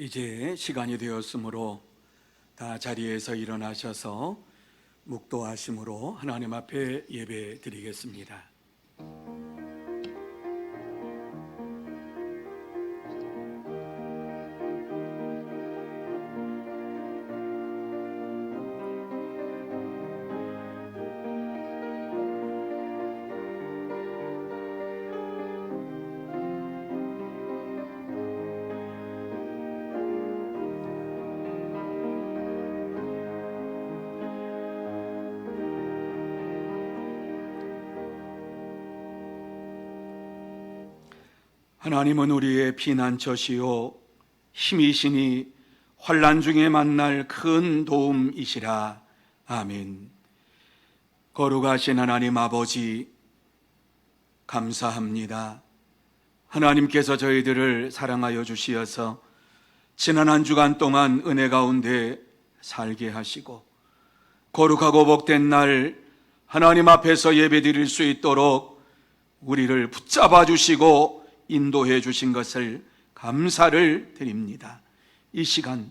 이제 시간이 되었으므로 다 자리에서 일어나셔서 묵도하심으로 하나님 앞에 예배 드리겠습니다. 하나님은 우리의 피난처시요 힘이시니 환난 중에 만날 큰 도움이시라. 아멘. 거룩하신 하나님 아버지, 감사합니다. 하나님께서 저희들을 사랑하여 주시어서 지난 한 주간 동안 은혜 가운데 살게 하시고 거룩하고 복된 날 하나님 앞에서 예배드릴 수 있도록 우리를 붙잡아 주시고 인도해 주신 것을 감사를 드립니다. 이 시간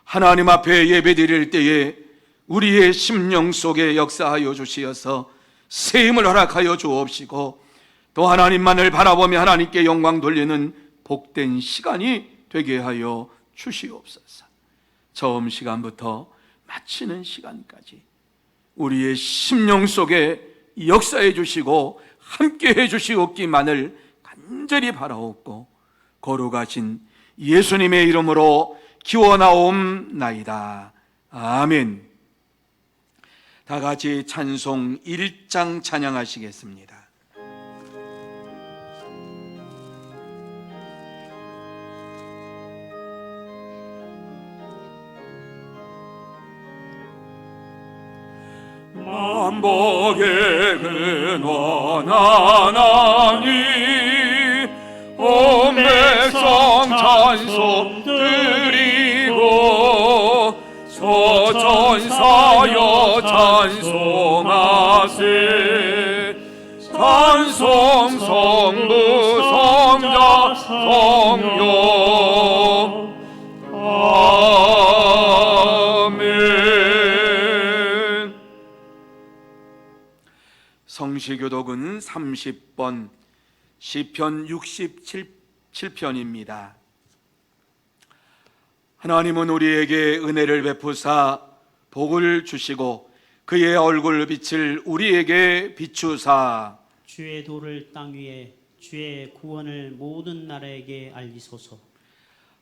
하나님 앞에 예배드릴 때에 우리의 심령 속에 역사하여 주시어서 새 힘을 허락하여 주옵시고 또 하나님만을 바라보며 하나님께 영광 돌리는 복된 시간이 되게 하여 주시옵소서. 처음 시간부터 마치는 시간까지 우리의 심령 속에 역사해 주시고 함께해 주시옵기만을 간절히 바라옵고 거룩하신 예수님의 이름으로 기원하옵나이다. 아멘. 다 같이 찬송 1장 찬양하시겠습니다. 만복의 근원 하나님 온 백성 찬송 드리고 서천사여 찬송하세. 찬송 성부 성자 성령 아멘. 성시교독은 30번 시편 67편입니다. 하나님은 우리에게 은혜를 베푸사 복을 주시고 그의 얼굴 빛을 우리에게 비추사 주의 도를 땅 위에 주의 구원을 모든 나라에게 알리소서.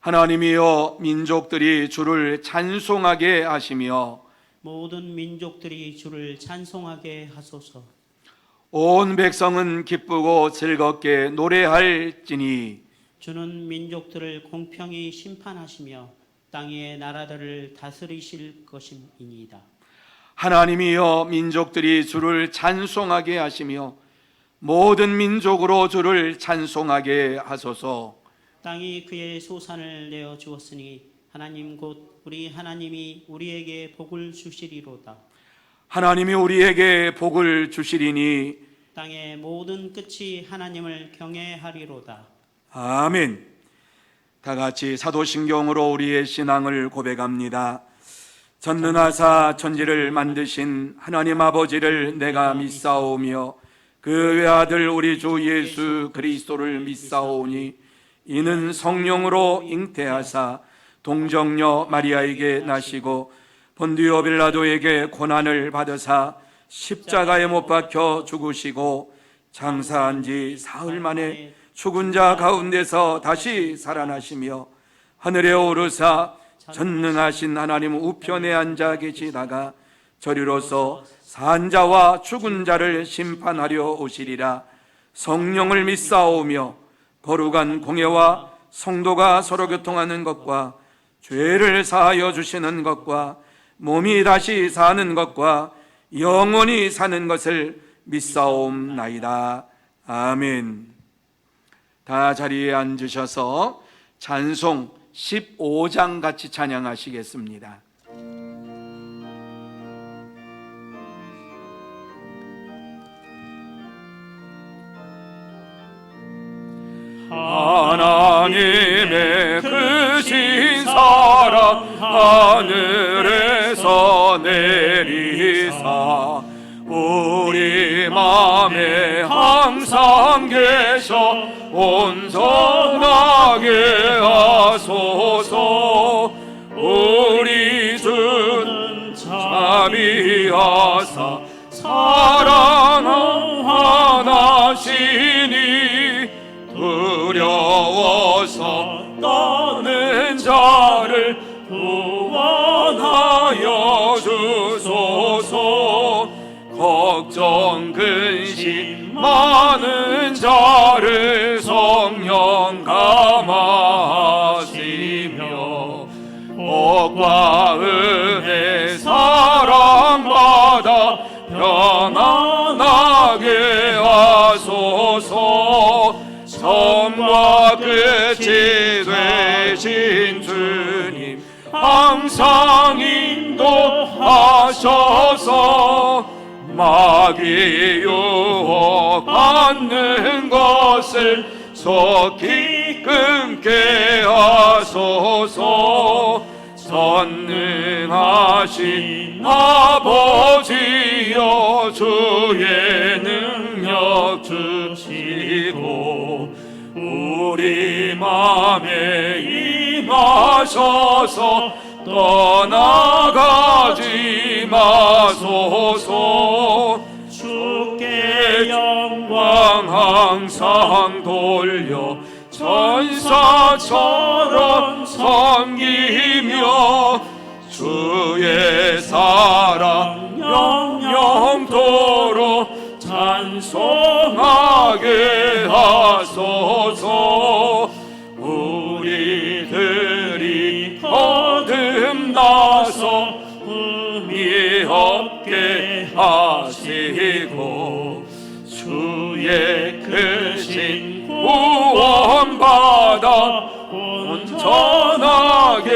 하나님이여 민족들이 주를 찬송하게 하시며 모든 민족들이 주를 찬송하게 하소서. 온 백성은 기쁘고 즐겁게 노래할지니 주는 민족들을 공평히 심판하시며 땅의 나라들을 다스리실 것임이니이다. 하나님이여 민족들이 주를 찬송하게 하시며 모든 민족으로 주를 찬송하게 하소서. 땅이 그의 소산을 내어 주었으니 하나님 곧 우리 하나님이 우리에게 복을 주시리로다. 하나님이 우리에게 복을 주시리니 땅의 모든 끝이 하나님을 경외하리로다. 아멘. 다 같이 사도신경으로 우리의 신앙을 고백합니다. 전능하사 천지를 만드신 하나님 아버지를 내가 믿사오며 그 외아들 우리 주 예수 그리스도를 믿사오니 이는 성령으로 잉태하사 동정녀 마리아에게 나시고 본디오 빌라도에게 고난을 받으사 십자가에 못 박혀 죽으시고 장사한 지 사흘 만에 죽은 자 가운데서 다시 살아나시며 하늘에 오르사 전능하신 하나님 우편에 앉아 계시다가 저리로서 산 자와 죽은 자를 심판하려 오시리라. 성령을 믿사오며 거룩한 공예와 성도가 서로 교통하는 것과 죄를 사하여 주시는 것과 몸이 다시 사는 것과 영원히 사는 것을 믿사옵나이다. 아멘. 다 자리에 앉으셔서 찬송 15장 같이 찬양하시겠습니다. 하나님의 크신 하소서. 우리 주는 자비하사 사랑하시니 두려워서 떠는 자를 구원하여 주소서. 걱정 근심 많은 자를 성령 감하시며 복과 은혜 사랑받아 평안하게 하소서. 처음과 끝이 되신 주님 항상 인도하셔서 마귀 유혹 받는 것을 속히 끊게 하소서. 전능하신 아버지여 주의 능력 주시고 우리 맘에 임하셔서 떠나가지 마소서. 주께 영광 항상 돌려 천사처럼 섬기며 주의 사랑 영영토록 찬송하게 하소서. 우리들이 거듭나서 흠이 없게 하시고 주의 크신 구원받아 온전하게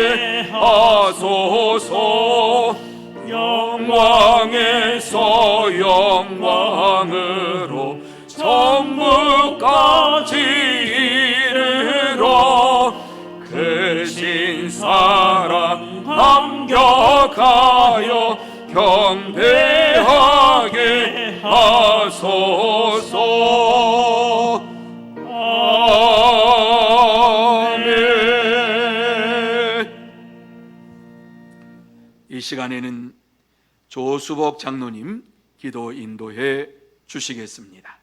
하소서. 영광에서 영광으로 천국까지 이르러 크신 사랑 감격하여 경배하게 하소서. 이 시간에는 조수복 장로님 기도 인도해 주시겠습니다.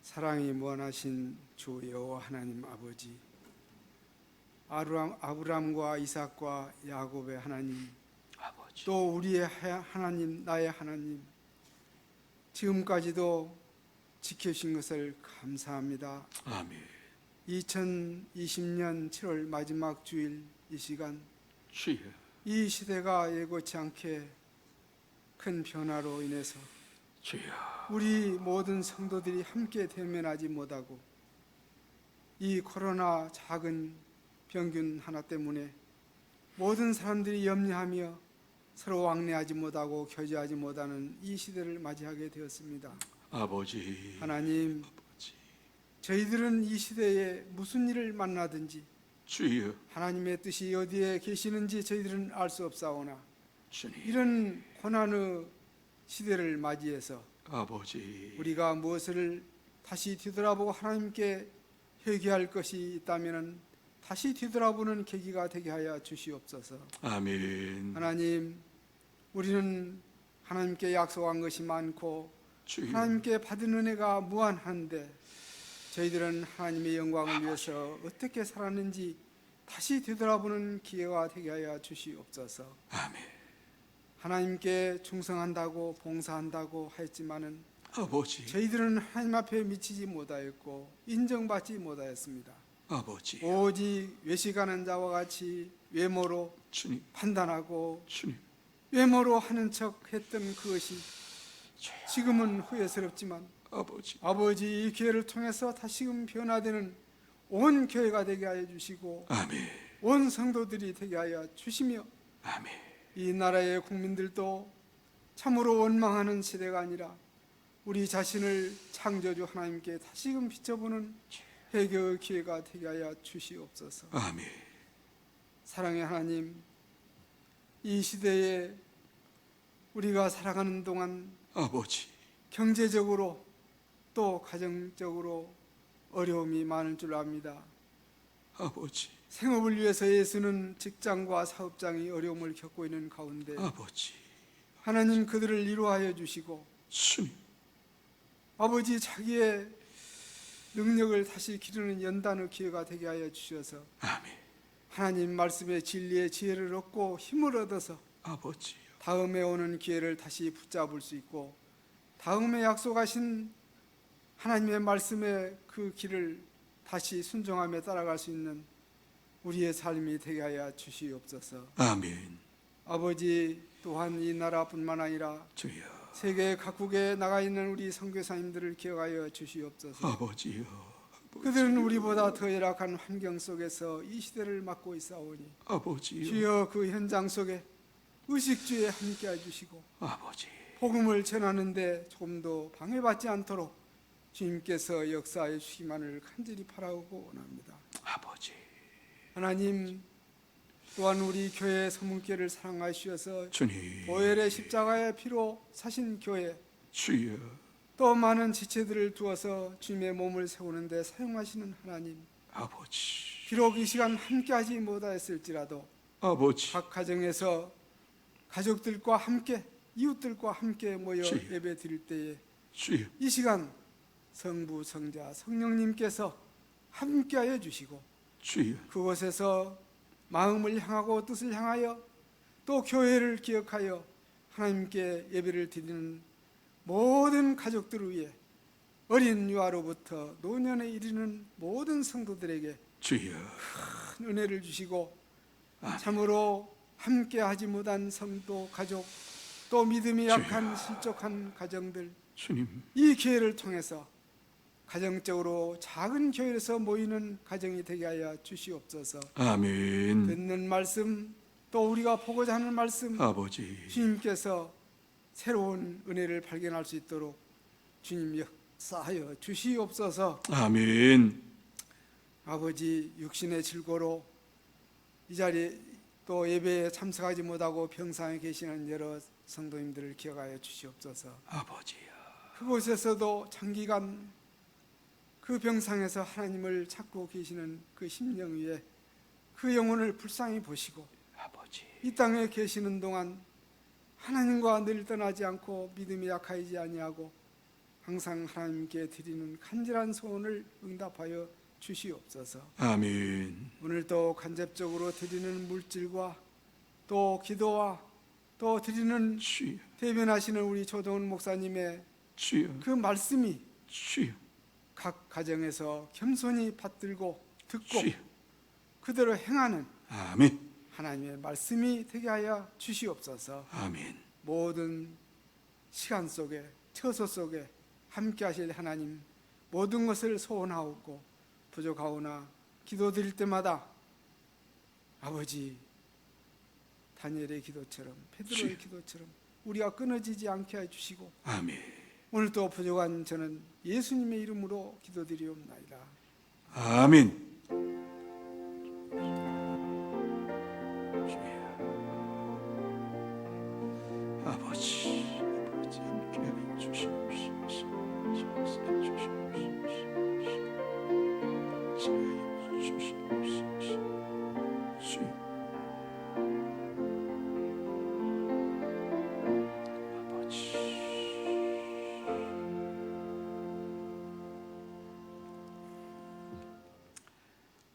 사랑이 무한하신 주 여호와 하나님 아버지, 아브람과 이삭과 야곱의 하나님, 아버지, 또 우리의 하나님, 나의 하나님, 지금까지도 지켜주신 것을 감사합니다. 아멘. 2020년 7월 마지막 주일 이 시간, 주여, 이 시대가 예고치 않게 큰 변화로 인해서 주여, 우리 모든 성도들이 함께 대면하지 못하고 이 코로나 작은 병균 하나 때문에 모든 사람들이 염려하며 서로 왕래하지 못하고 교제하지 못하는 이 시대를 맞이하게 되었습니다. 아버지, 하나님, 아버지, 저희들은 이 시대에 무슨 일을 만나든지 주여, 하나님의 뜻이 어디에 계시는지 저희들은 알 수 없사오나 주님, 이런 고난의 시대를 맞이해서 아버지, 우리가 무엇을 다시 뒤돌아보고 하나님께 회개할 것이 있다면 다시 뒤돌아보는 계기가 되게 하여 주시옵소서. 아멘. 하나님, 우리는 하나님께 약속한 것이 많고 주여, 하나님께 받은 은혜가 무한한데 저희들은 하나님의 영광을 위해서 어떻게 살았는지 다시 뒤돌아보는 기회가 되게 하여 주시옵소서. 아멘. 하나님께 충성한다고 봉사한다고 하였지만은 아버지, 저희들은 하나님 앞에 미치지 못하였고 인정받지 못하였습니다. 아버지, 오직 외식하는 자와 같이 외모로 주님, 판단하고 주님, 외모로 하는 척 했던 그것이 지금은 후회스럽지만 아버지 이 기회를 통해서 다시금 변화되는 온 교회가 되게 하여 주시고 아멘. 온 성도들이 되게 하여 주시며 아멘. 이 나라의 국민들도 참으로 원망하는 시대가 아니라 우리 자신을 창조주 하나님께 다시금 비춰보는 회개의 기회가 되게 하여 주시옵소서. 아멘. 사랑의 하나님, 이 시대에 우리가 살아가는 동안 아버지, 경제적으로 또 가정적으로 어려움이 많을 줄 압니다. 아버지, 생업을 위해서 예수는 직장과 사업장이 어려움을 겪고 있는 가운데 아버지, 하나님 그들을 위로하여 주시고 주님, 아버지 자기의 능력을 다시 기르는 연단의 기회가 되게 하여 주셔서 아멘. 하나님 말씀의 진리의 지혜를 얻고 힘을 얻어서 아버지요, 다음에 오는 기회를 다시 붙잡을 수 있고 다음에 약속하신 하나님의 말씀의 그 길을 다시 순종하며 따라갈 수 있는 우리의 삶이 되게 하여 주시옵소서. 아멘. 아버지 또한 이 나라뿐만 아니라 주여, 세계 각국에 나가 있는 우리 선교사님들을 기억하여 주시옵소서. 아버지요, 그들은 우리보다 더 열악한 환경 속에서 이 시대를 맡고 있사오니 아버지요, 주여 그 현장 속에 의식주에 함께해 주시고 아버지, 복음을 전하는데 조금도 방해받지 않도록 주님께서 역사해 주시기만을 간절히 바라고 원합니다. 아버지, 하나님 또한 우리 교회 서문교회를 사랑하시어서 주님, 보혈의 십자가의 피로 사신 교회 주여, 또 많은 지체들을 두어서 주님의 몸을 세우는 데 사용하시는 하나님, 아버지, 비록 이 시간 함께하지 못하였을지라도 아버지, 각 가정에서 가족들과 함께 이웃들과 함께 모여 주여. 예배 드릴 때에 주여, 이 시간 성부, 성자, 성령님께서 함께하여 주시고 주여, 그곳에서 마음을 향하고 뜻을 향하여 또 교회를 기억하여 하나님께 예배를 드리는 모든 가족들을 위해 어린 유아로부터 노년에 이르는 모든 성도들에게 주여, 큰 은혜를 주시고 아멘. 참으로 함께하지 못한 성도, 가족 또 믿음이 주여. 약한 실족한 가정들 주님, 이 기회를 통해서 가정적으로 작은 교회에서 모이는 가정이 되게 하여 주시옵소서. 아멘. 듣는 말씀 또 우리가 보고자 하는 말씀 아버지, 주님께서 새로운 은혜를 발견할 수 있도록 주님 역사하여 주시옵소서. 아멘. 아버지 육신의 질고로 이 자리에 또 예배에 참석하지 못하고 병상에 계시는 여러 성도님들을 기억하여 주시옵소서. 아버지요, 그곳에서도 장기간 그 병상에서 하나님을 찾고 계시는 그 심령 위에 그 영혼을 불쌍히 보시고 아버지, 이 땅에 계시는 동안 하나님과 늘 떠나지 않고 믿음이 약하지 아니하고 항상 하나님께 드리는 간절한 소원을 응답하여 주시옵소서. 아멘. 오늘도 간접적으로 드리는 물질과 또 기도와 또 드리는 주여, 대변하시는 우리 조동훈 목사님의 주여, 그 말씀이 주여, 각 가정에서 겸손히 받들고 듣고 주여. 그대로 행하는 아멘. 하나님의 말씀이 되게 하여 주시옵소서. 아멘. 모든 시간 속에 처소 속에 함께 하실 하나님, 모든 것을 소원하옵고 부족하오나 기도드릴 때마다 아버지 다니엘의 기도처럼 베드로의 주여. 기도처럼 우리가 끊어지지 않게 해주시고 아멘. 오늘도 부족한 저는 예수님의 이름으로 기도드리옵나이다. 아멘. 주여, 아버지, 아버지 함께하여 주시옵소서. 역사해 주시옵소서. 주여, 아버지.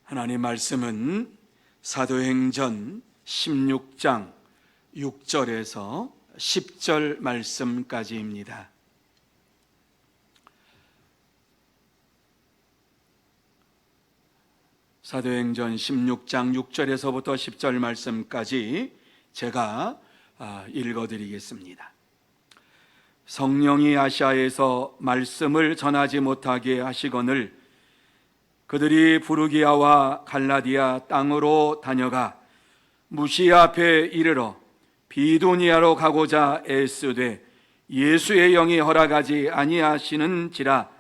하나님 말씀은 사도행전 16장 6절에서 10절 말씀까지입니다. 사도행전 16장 6절에서부터 10절 말씀까지 제가 읽어드리겠습니다. 성령이 아시아에서 말씀을 전하지 못하게 하시거늘 그들이 부르기아와 갈라디아 땅으로 다녀가 무시아 앞에 이르러 비두니아로 가고자 애쓰되 예수의 영이 허락하지 아니하시는지라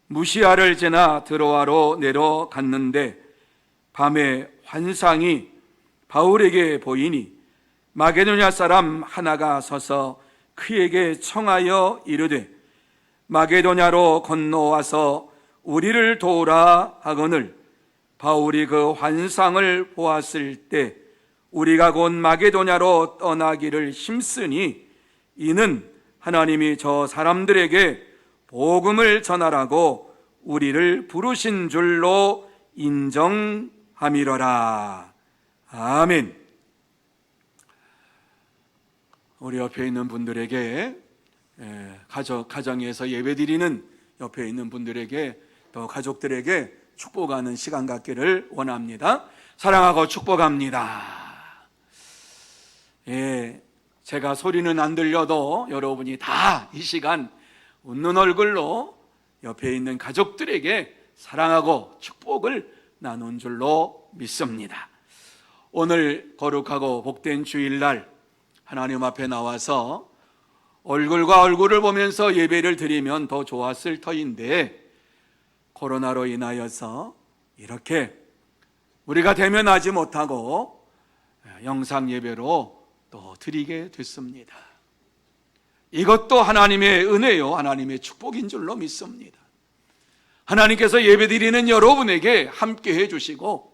무시아를 지나 드로아로 내려갔는데 밤에 환상이 바울에게 보이니 마게도냐 사람 하나가 서서 그에게 청하여 이르되 마게도냐로 건너와서 우리를 도우라 하거늘 바울이 그 환상을 보았을 때 우리가 곧 마게도냐로 떠나기를 힘쓰니 이는 하나님이 저 사람들에게 복음을 전하라고 우리를 부르신 줄로 인정함이러라. 아멘. 우리 옆에 있는 분들에게, 가정에서 예배드리는 옆에 있는 분들에게, 또 가족들에게 축복하는 시간 갖기를 원합니다. 사랑하고 축복합니다. 제가 소리는 안 들려도 여러분이 다 이 시간 웃는 얼굴로 옆에 있는 가족들에게 사랑하고 축복을 나눈 줄로 믿습니다. 오늘 거룩하고 복된 주일날 하나님 앞에 나와서 얼굴과 얼굴을 보면서 예배를 드리면 더 좋았을 터인데 코로나로 인하여서 이렇게 우리가 대면하지 못하고 영상 예배로 또 드리게 됐습니다. 이것도 하나님의 은혜요, 하나님의 축복인 줄로 믿습니다. 하나님께서 예배드리는 여러분에게 함께 해주시고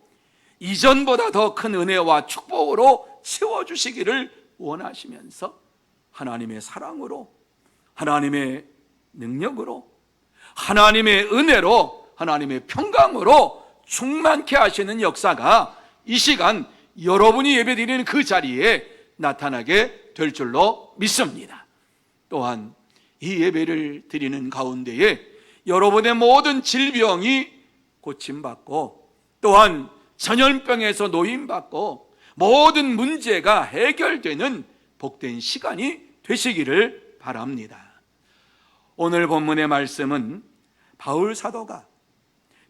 이전보다 더 큰 은혜와 축복으로 채워주시기를 원하시면서 하나님의 사랑으로, 하나님의 능력으로, 하나님의 은혜로, 하나님의 평강으로 충만케 하시는 역사가 이 시간 여러분이 예배드리는 그 자리에 나타나게 될 줄로 믿습니다. 또한 이 예배를 드리는 가운데에 여러분의 모든 질병이 고침받고 또한 전염병에서 노임받고 모든 문제가 해결되는 복된 시간이 되시기를 바랍니다. 오늘 본문의 말씀은 바울 사도가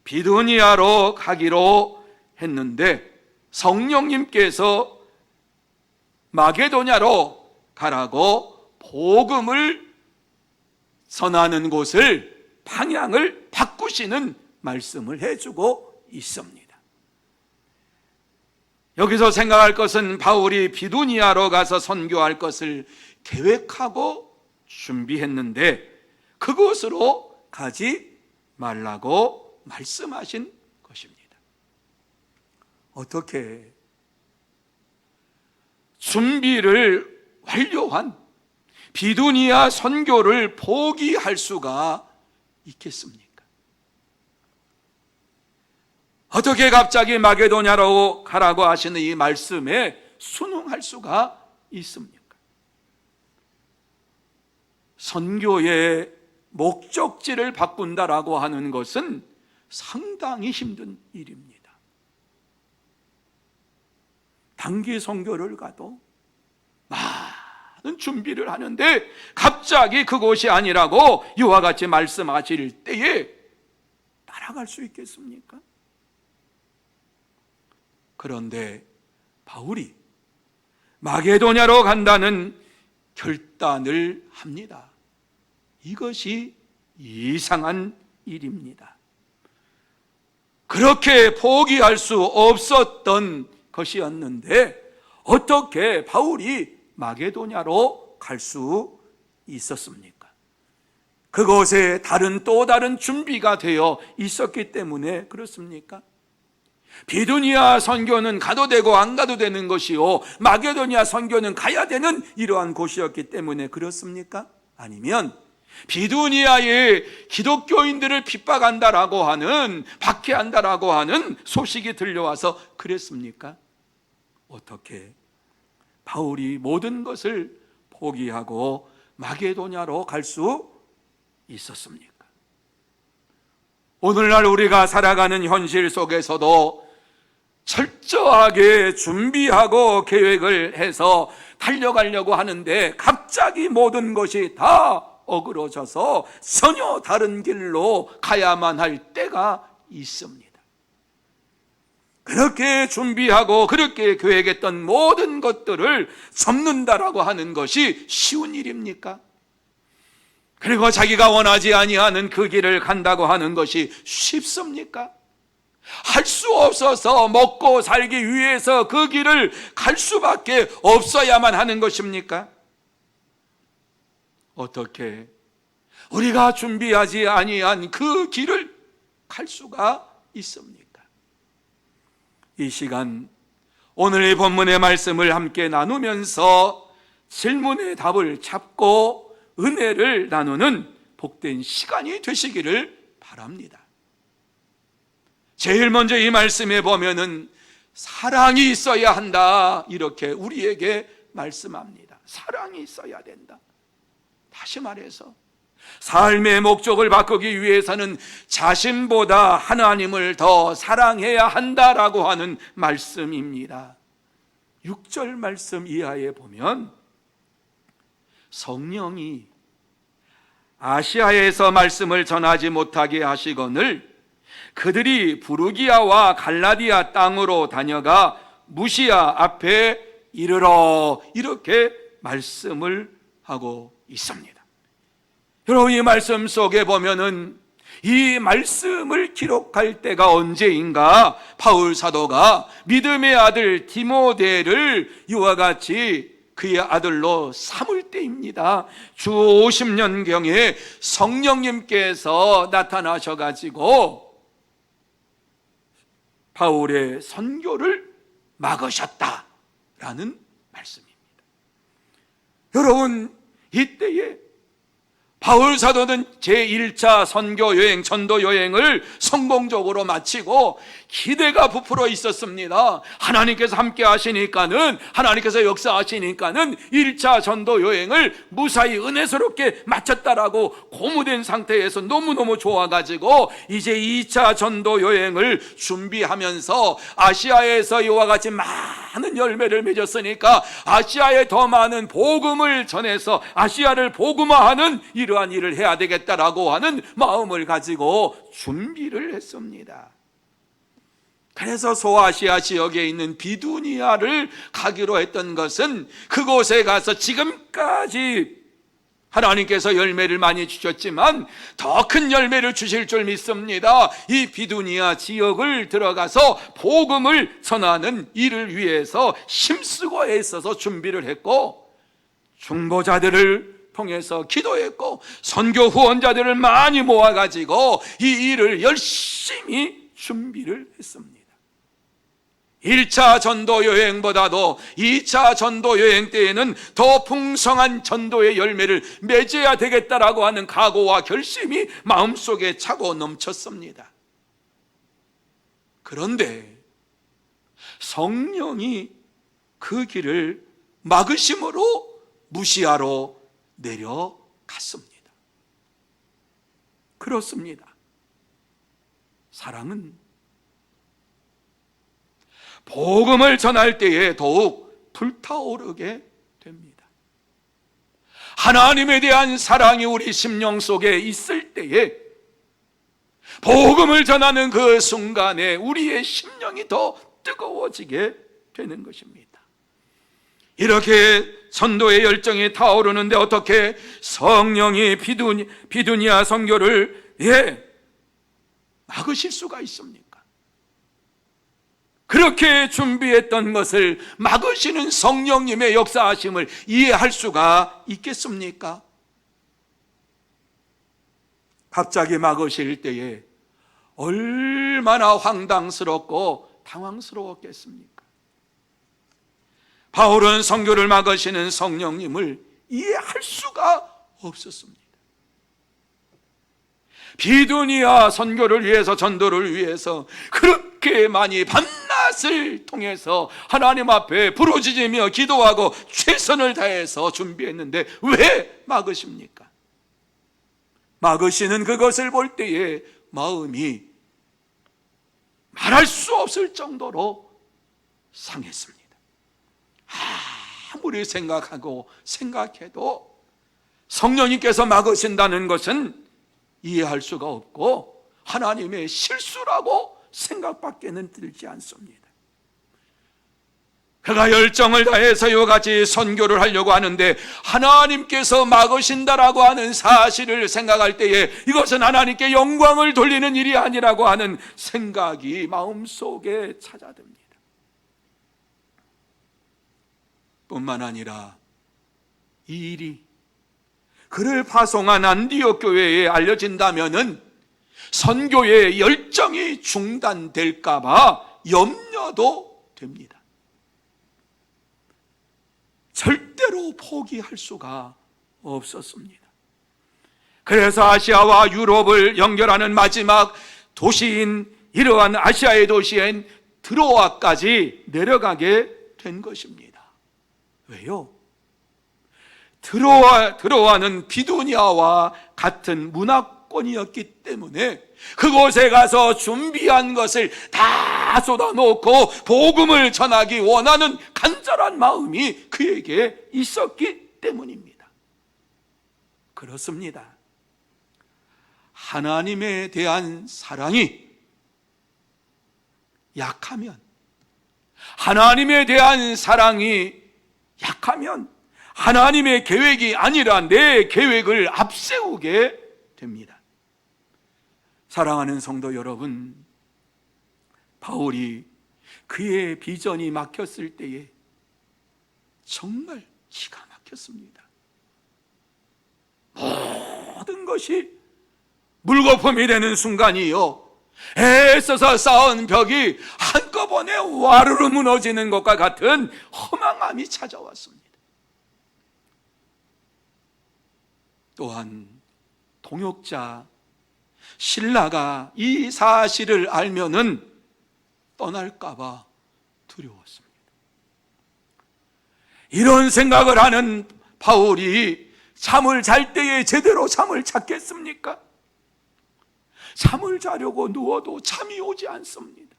비두니아로 가기로 했는데 성령님께서 마게도냐로 가라고 복음을 전하는 곳을 방향을 바꾸시는 말씀을 해주고 있습니다. 여기서 생각할 것은 바울이 비두니아로 가서 선교할 것을 계획하고 준비했는데 그곳으로 가지 말라고 말씀하신 것입니다. 어떻게 준비를 완료한 비두니아 선교를 포기할 수가 있겠습니까? 어떻게 갑자기 마게도냐로 가라고 하시는 이 말씀에 순응할 수가 있습니까? 선교의 목적지를 바꾼다라고 하는 것은 상당히 힘든 일입니다. 단기 선교를 가도 많은 준비를 하는데 갑자기 그곳이 아니라고 이와 같이 말씀하실 때에 따라갈 수 있겠습니까? 그런데 바울이 마게도냐로 간다는 결단을 합니다. 이것이 이상한 일입니다. 그렇게 포기할 수 없었던 것이었는데 어떻게 바울이 마게도냐로 갈 수 있었습니까? 그곳에 또 다른 준비가 되어 있었기 때문에 그렇습니까? 비두니아 선교는 가도 되고 안 가도 되는 것이요 마게도니아 선교는 가야 되는 이러한 곳이었기 때문에 그렇습니까? 아니면 비두니아의 기독교인들을 핍박한다라고 하는, 박해한다라고 하는 소식이 들려와서 그랬습니까? 어떻게 바울이 모든 것을 포기하고 마게도냐로 갈 수 있었습니까? 오늘날 우리가 살아가는 현실 속에서도 철저하게 준비하고 계획을 해서 달려가려고 하는데 갑자기 모든 것이 다 어그러져서 전혀 다른 길로 가야만 할 때가 있습니다. 그렇게 준비하고 그렇게 계획했던 모든 것들을 접는다라고 하는 것이 쉬운 일입니까? 그리고 자기가 원하지 아니하는 그 길을 간다고 하는 것이 쉽습니까? 할 수 없어서 먹고 살기 위해서 그 길을 갈 수밖에 없어야만 하는 것입니까? 어떻게 우리가 준비하지 아니한 그 길을 갈 수가 있습니까? 이 시간 오늘의 본문의 말씀을 함께 나누면서 질문의 답을 찾고 은혜를 나누는 복된 시간이 되시기를 바랍니다. 제일 먼저 이 말씀에 보면은 사랑이 있어야 한다, 이렇게 우리에게 말씀합니다. 사랑이 있어야 된다. 다시 말해서 삶의 목적을 바꾸기 위해서는 자신보다 하나님을 더 사랑해야 한다라고 하는 말씀입니다. 6절 말씀 이하에 보면 성령이 아시아에서 말씀을 전하지 못하게 하시거늘 그들이 부르기아와 갈라디아 땅으로 다녀가 무시아 앞에 이르러, 이렇게 말씀을 하고 있습니다. 여러분, 이 말씀 속에 보면은 이 말씀을 기록할 때가 언제인가? 바울 사도가 믿음의 아들 디모데를 이와 같이 그의 아들로 삼을 때입니다. 주 50년경에 성령님께서 나타나셔가지고 바울의 선교를 막으셨다라는 말씀입니다. 여러분, 이때에 바울 사도는 제1차 선교 여행, 전도 여행을 성공적으로 마치고 기대가 부풀어 있었습니다. 하나님께서 함께 하시니까는, 하나님께서 역사하시니까는 1차 전도 여행을 무사히 은혜스럽게 마쳤다라고 고무된 상태에서 너무너무 좋아가지고 이제 2차 전도 여행을 준비하면서 아시아에서 이와 같이 많은 열매를 맺었으니까 아시아에 더 많은 복음을 전해서 아시아를 복음화하는 이러한 일을 해야 되겠다라고 하는 마음을 가지고 준비를 했습니다. 그래서 소아시아 지역에 있는 비두니아를 가기로 했던 것은 그곳에 가서 지금까지 하나님께서 열매를 많이 주셨지만 더 큰 열매를 주실 줄 믿습니다. 이 비두니아 지역을 들어가서 복음을 전하는 일을 위해서 힘쓰고 애써서 준비를 했고, 중보자들을 통해서 기도했고, 선교 후원자들을 많이 모아가지고 이 일을 열심히 준비를 했습니다. 1차 전도 여행보다도 2차 전도 여행 때에는 더 풍성한 전도의 열매를 맺어야 되겠다라고 하는 각오와 결심이 마음속에 차고 넘쳤습니다. 그런데 성령이 그 길을 막으심으로 무시하러 내려갔습니다. 그렇습니다. 사랑은 복음을 전할 때에 더욱 불타오르게 됩니다. 하나님에 대한 사랑이 우리 심령 속에 있을 때에 복음을 전하는 그 순간에 우리의 심령이 더 뜨거워지게 되는 것입니다. 이렇게 전도의 열정이 타오르는데 어떻게 성령이 비두니아 선교를 막으실 수가 있습니까? 그렇게 준비했던 것을 막으시는 성령님의 역사하심을 이해할 수가 있겠습니까? 갑자기 막으실 때에 얼마나 황당스럽고 당황스러웠겠습니까? 바울은 선교를 막으시는 성령님을 이해할 수가 없었습니다. 비두니아 선교를 위해서, 전도를 위해서 그렇게 많이 밤낮을 통해서 하나님 앞에 부르짖으며 기도하고 최선을 다해서 준비했는데 왜 막으십니까? 막으시는 그것을 볼 때에 마음이 말할 수 없을 정도로 상했습니다. 아무리 생각해도 성령님께서 막으신다는 것은 이해할 수가 없고 하나님의 실수라고 생각밖에는 들지 않습니다. 그가 열정을 다해서 이와 같이 선교를 하려고 하는데 하나님께서 막으신다라고 하는 사실을 생각할 때에 이것은 하나님께 영광을 돌리는 일이 아니라고 하는 생각이 마음속에 찾아듭니다. 뿐만 아니라 이 일이 그를 파송한 안디옥 교회에 알려진다면은 선교의 열정이 중단될까 봐 염려도 됩니다. 절대로 포기할 수가 없었습니다. 그래서 아시아와 유럽을 연결하는 마지막 도시인 이러한 아시아의 도시인 드로아까지 내려가게 된 것입니다. 왜요? 드로아는 비두니아와 같은 문화권이었기 때문에 그곳에 가서 준비한 것을 다 쏟아놓고 복음을 전하기 원하는 간절한 마음이 그에게 있었기 때문입니다. 그렇습니다. 하나님에 대한 사랑이 약하면, 하나님에 대한 사랑이 약하면 하나님의 계획이 아니라 내 계획을 앞세우게 됩니다. 사랑하는 성도 여러분, 바울이 그의 비전이 막혔을 때에 정말 기가 막혔습니다. 모든 것이 물거품이 되는 순간이요, 애써서 쌓은 벽이 한꺼번에 와르르 무너지는 것과 같은 허망함이 찾아왔습니다. 또한 동역자 신라가 이 사실을 알면은 떠날까봐 두려웠습니다. 이런 생각을 하는 바울이 잠을 잘 때에 제대로 잠을 잤겠습니까? 잠을 자려고 누워도 잠이 오지 않습니다.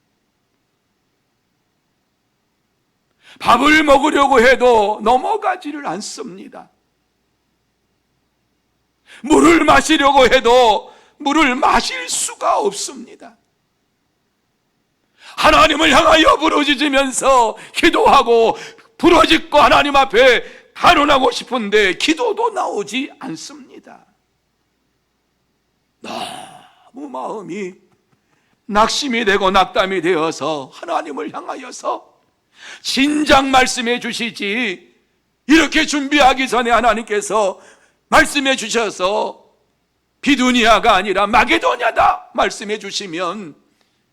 밥을 먹으려고 해도 넘어가지를 않습니다. 물을 마시려고 해도 물을 마실 수가 없습니다. 하나님을 향하여 부르짖으면서 기도하고 부르짖고 하나님 앞에 간언하고 싶은데 기도도 나오지 않습니다. 너무 마음이 낙심이 되고 낙담이 되어서 하나님을 향하여서 진작 말씀해 주시지, 이렇게 준비하기 전에 하나님께서 말씀해 주셔서 비두니아가 아니라 마게도냐다 말씀해 주시면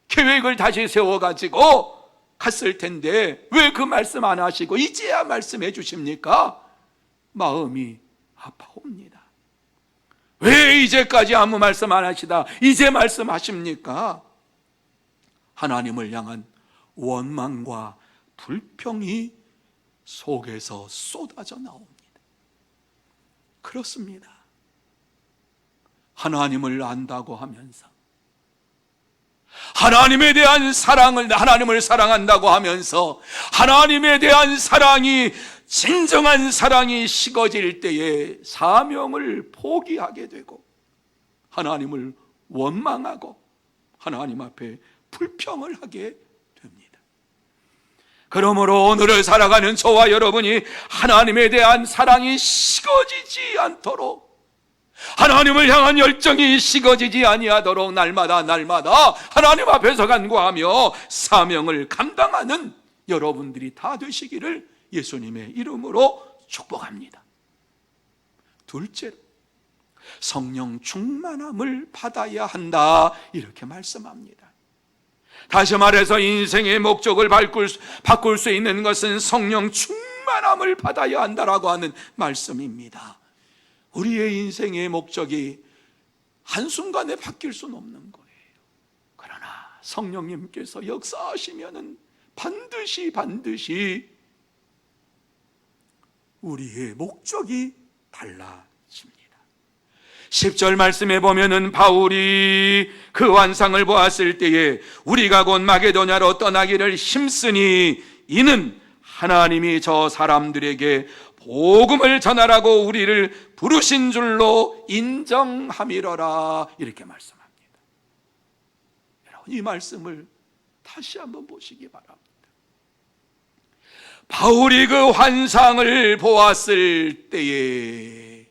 계획을 다시 세워가지고 갔을 텐데 왜 그 말씀 안 하시고 이제야 말씀해 주십니까? 마음이 아파옵니다. 왜 이제까지 아무 말씀 안 하시다 이제 말씀하십니까? 하나님을 향한 원망과 불평이 속에서 쏟아져 나옵니다. 그렇습니다. 하나님을 안다고 하면서, 하나님에 대한 사랑을, 하나님을 사랑한다고 하면서 하나님에 대한 사랑이, 진정한 사랑이 식어질 때에 사명을 포기하게 되고 하나님을 원망하고 하나님 앞에 불평을 하게 됩니다. 그러므로 오늘을 살아가는 저와 여러분이 하나님에 대한 사랑이 식어지지 않도록, 하나님을 향한 열정이 식어지지 아니하도록 날마다 하나님 앞에서 간구하며 사명을 감당하는 여러분들이 다 되시기를 예수님의 이름으로 축복합니다. 둘째로, 성령 충만함을 받아야 한다, 이렇게 말씀합니다. 다시 말해서 인생의 목적을 바꿀 수 있는 것은 성령 충만함을 받아야 한다라고 하는 말씀입니다. 우리의 인생의 목적이 한순간에 바뀔 수는 없는 거예요. 그러나 성령님께서 역사하시면은 반드시 우리의 목적이 달라집니다. 10절 말씀에 보면은 바울이 그 환상을 보았을 때에 우리가 곧 마게도냐로 떠나기를 힘쓰니 이는 하나님이 저 사람들에게 복음을 전하라고 우리를 부르신 줄로 인정함이러라, 이렇게 말씀합니다. 여러분, 이 말씀을 다시 한번 보시기 바랍니다. 바울이 그 환상을 보았을 때에,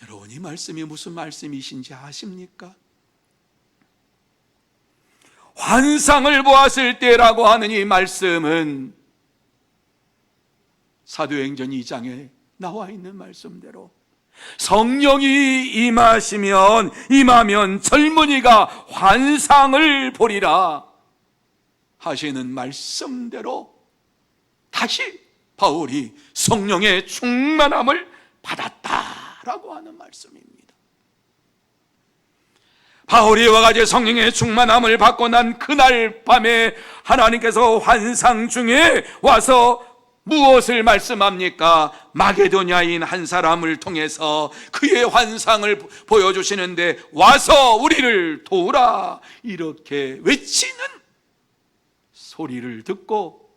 여러분 이 말씀이 무슨 말씀이신지 아십니까? 환상을 보았을 때라고 하는 이 말씀은 사도행전 2장에 나와 있는 말씀대로 성령이 임하면 젊은이가 환상을 보리라 하시는 말씀대로 다시 바울이 성령의 충만함을 받았다라고 하는 말씀입니다. 바울이 이와 같이 성령의 충만함을 받고 난 그날 밤에 하나님께서 환상 중에 와서 무엇을 말씀합니까? 마게도냐인 한 사람을 통해서 그의 환상을 보여주시는데 와서 우리를 도우라 이렇게 외치는 소리를 듣고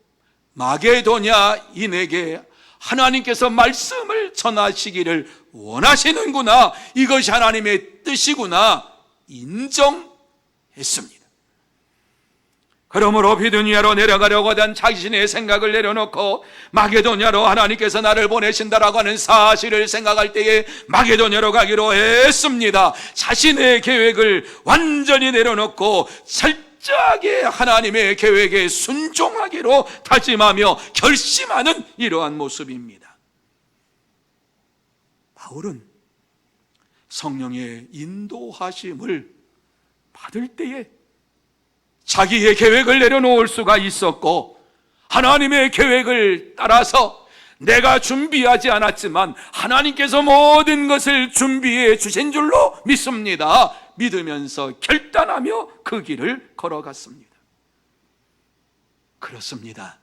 마게도냐인에게 하나님께서 말씀을 전하시기를 원하시는구나, 이것이 하나님의 뜻이구나 인정했습니다. 그러므로 비두니아로 내려가려고 하던 자신의 생각을 내려놓고 마게도냐로 하나님께서 나를 보내신다라고 하는 사실을 생각할 때에 마게도냐로 가기로 했습니다. 자신의 계획을 완전히 내려놓고 철저하게 하나님의 계획에 순종하기로 다짐하며 결심하는 이러한 모습입니다. 바울은 성령의 인도하심을 받을 때에 자기의 계획을 내려놓을 수가 있었고, 하나님의 계획을 따라서 내가 준비하지 않았지만 하나님께서 모든 것을 준비해 주신 줄로 믿습니다. 믿으면서 결단하며 그 길을 걸어갔습니다. 그렇습니다.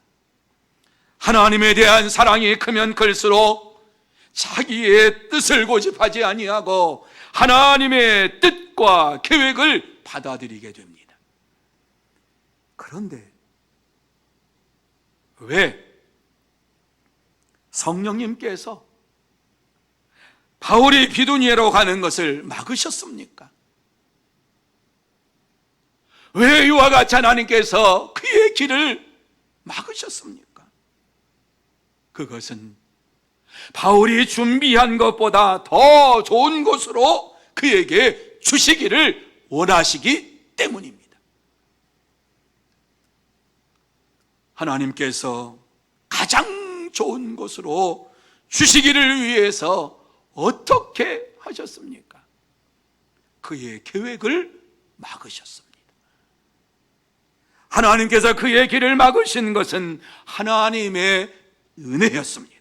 하나님에 대한 사랑이 크면 클수록 자기의 뜻을 고집하지 아니하고 하나님의 뜻과 계획을 받아들이게 됩니다. 그런데 왜 성령님께서 바울이 비두니아로 가는 것을 막으셨습니까? 왜 이와 같이 하나님께서 그의 길을 막으셨습니까? 그것은 바울이 준비한 것보다 더 좋은 곳으로 그에게 주시기를 원하시기 때문입니다. 하나님께서 가장 좋은 곳으로 주시기를 위해서 어떻게 하셨습니까? 그의 계획을 막으셨습니다. 하나님께서 그의 길을 막으신 것은 하나님의 은혜였습니다.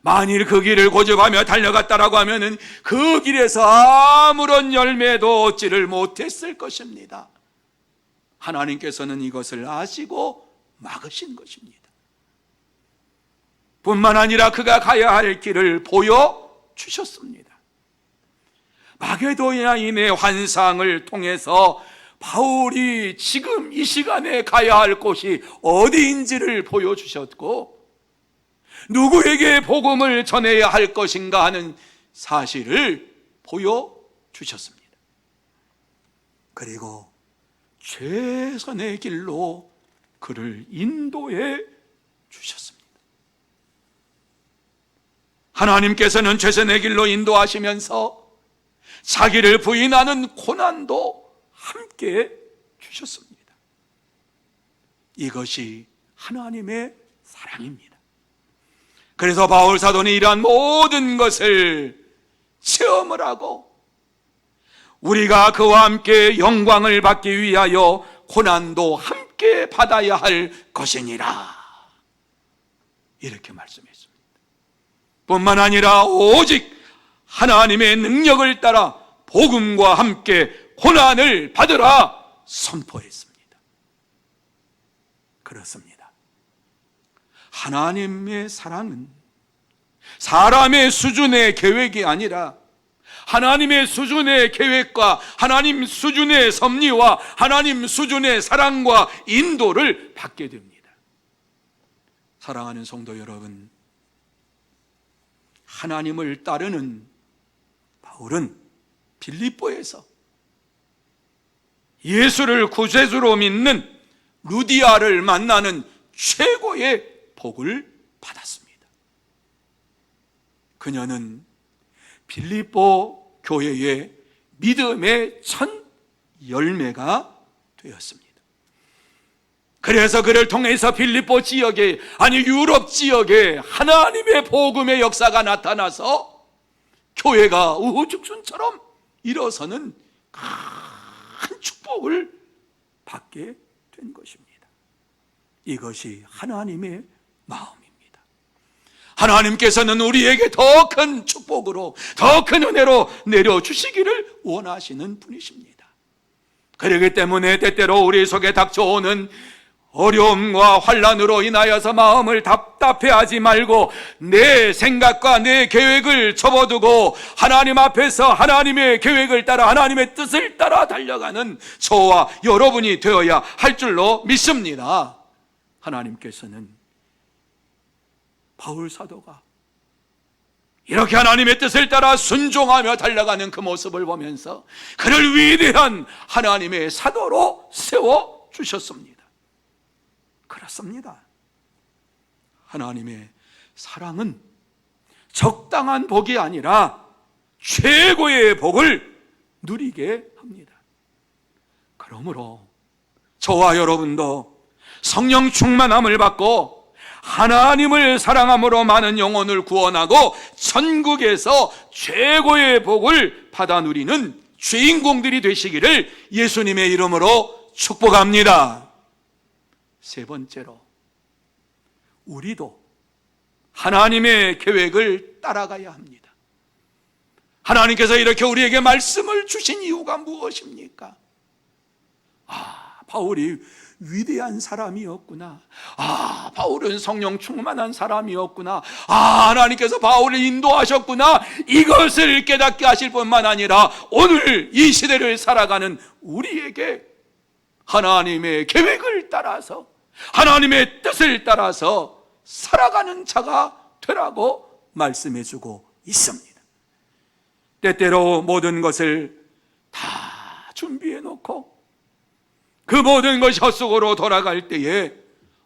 만일 그 길을 고집하며 달려갔다라고 하면은 그 길에서 아무런 열매도 얻지를 못했을 것입니다. 하나님께서는 이것을 아시고 막으신 것입니다. 뿐만 아니라 그가 가야 할 길을 보여주셨습니다. 마게도냐인의 환상을 통해서 바울이 지금 이 시간에 가야 할 곳이 어디인지를 보여주셨고, 누구에게 복음을 전해야 할 것인가 하는 사실을 보여주셨습니다. 그리고 최선의 길로 그를 인도해 주셨습니다. 하나님께서는 최선의 길로 인도하시면서 자기를 부인하는 고난도 함께 주셨습니다. 이것이 하나님의 사랑입니다. 그래서 바울 사도는 이러한 모든 것을 체험을 하고 우리가 그와 함께 영광을 받기 위하여 고난도 함께 받아야 할 것이니라 이렇게 말씀했습니다. 뿐만 아니라 오직 하나님의 능력을 따라 복음과 함께 고난을 받으라 선포했습니다. 그렇습니다. 하나님의 사랑은 사람의 수준의 계획이 아니라 하나님의 수준의 계획과 하나님 수준의 섭리와 하나님 수준의 사랑과 인도를 받게 됩니다. 사랑하는 성도 여러분, 하나님을 따르는 바울은 빌립보에서 예수를 구세주로 믿는 루디아를 만나는 최고의 복을 받았습니다. 그녀는 빌립보 교회의 믿음의 첫 열매가 되었습니다. 그래서 그를 통해서 빌립보 지역에, 아니 유럽 지역에 하나님의 복음의 역사가 나타나서 교회가 우후죽순처럼 일어서는 큰 축복을 받게 된 것입니다. 이것이 하나님의 마음입니다. 하나님께서는 우리에게 더 큰 축복으로, 더 큰 은혜로 내려주시기를 원하시는 분이십니다. 그렇기 때문에 때때로 우리 속에 닥쳐오는 어려움과 환난으로 인하여서 마음을 답답해하지 말고 내 생각과 내 계획을 접어두고 하나님 앞에서 하나님의 계획을 따라, 하나님의 뜻을 따라 달려가는 저와 여러분이 되어야 할 줄로 믿습니다. 하나님께서는 바울 사도가 이렇게 하나님의 뜻을 따라 순종하며 달려가는 그 모습을 보면서 그를 위대한 하나님의 사도로 세워주셨습니다. 그렇습니다. 하나님의 사랑은 적당한 복이 아니라 최고의 복을 누리게 합니다. 그러므로 저와 여러분도 성령 충만함을 받고 하나님을 사랑함으로 많은 영혼을 구원하고 천국에서 최고의 복을 받아 누리는 주인공들이 되시기를 예수님의 이름으로 축복합니다. 세 번째로, 우리도 하나님의 계획을 따라가야 합니다. 하나님께서 이렇게 우리에게 말씀을 주신 이유가 무엇입니까? 바울이 위대한 사람이었구나. 바울은 성령 충만한 사람이었구나. 하나님께서 바울을 인도하셨구나. 이것을 깨닫게 하실 뿐만 아니라 오늘 이 시대를 살아가는 우리에게 하나님의 계획을 따라서, 하나님의 뜻을 따라서 살아가는 자가 되라고 말씀해주고 있습니다. 때때로 모든 것을 다 준비해놓고 그 모든 것이 헛속으로 돌아갈 때에